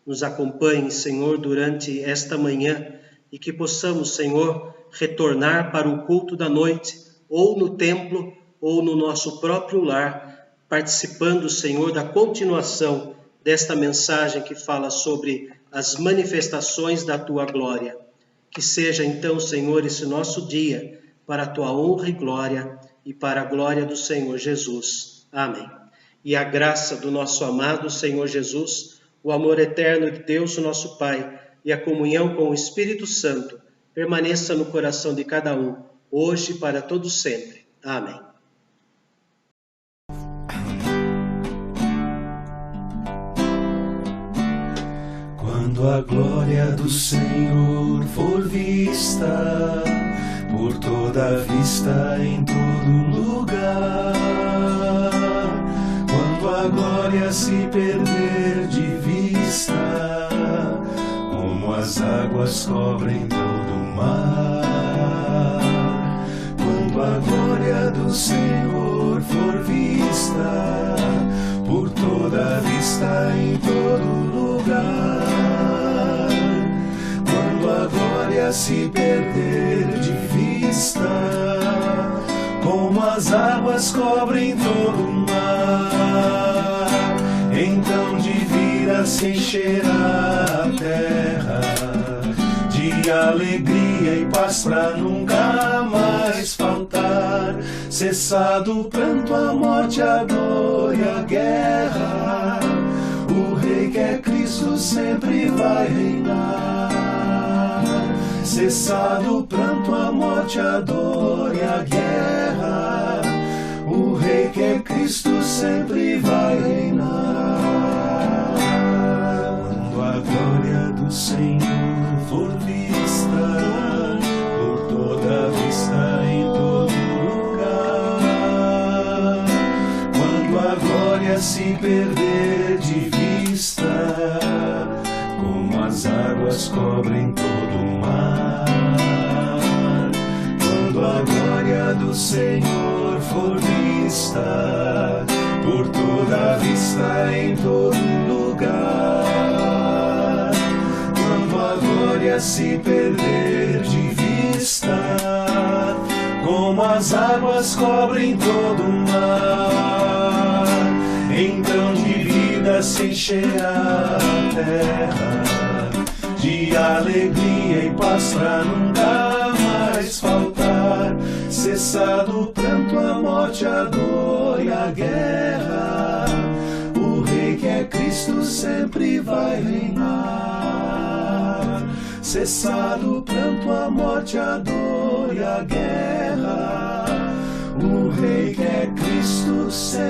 Nos acompanhe, Senhor, durante esta manhã e que possamos, Senhor, retornar para o culto da noite, ou no templo, ou no nosso próprio lar, participando, Senhor, da continuação desta mensagem que fala sobre as manifestações da tua glória. Que seja então, Senhor, esse nosso dia para a tua honra e glória e para a glória do Senhor Jesus. Amém. E a graça do nosso amado Senhor Jesus, o amor eterno de Deus, o nosso Pai, e a comunhão com o Espírito Santo permaneça no coração de cada um, hoje e para todos sempre. Amém. Quando a glória do Senhor for vista, por toda a vista em todo lugar, quando a glória se perder de vista, como as águas cobrem todo o mar, quando a glória do Senhor for vista, por toda a vista em todo lugar, quando a glória se perder de vista, como as águas cobrem todo o mar, então de vida se encherá a terra de alegria e paz pra nunca mais faltar. Cessado o pranto, a morte, a dor e a guerra, o Rei que é Cristo sempre vai reinar. Cessado o pranto, a morte, a dor e a guerra, o Rei que é Cristo sempre vai reinar. Quando a glória do Senhor for vista, por toda a vista em todo lugar, quando a glória se perder de vista, como as águas cobrem todo o mar, quando a glória do Senhor for vista, por toda a vista em todo lugar, quando a glória se perder de vista, como as águas cobrem todo o mar, então de vida se encherá a terra de alegria e paz pra nunca mais faltar. Cessado o pranto, a morte, a dor e a guerra, o Rei que é Cristo sempre vai reinar. Cessado o pranto, a morte, a dor e a guerra, o Rei que é Cristo sempre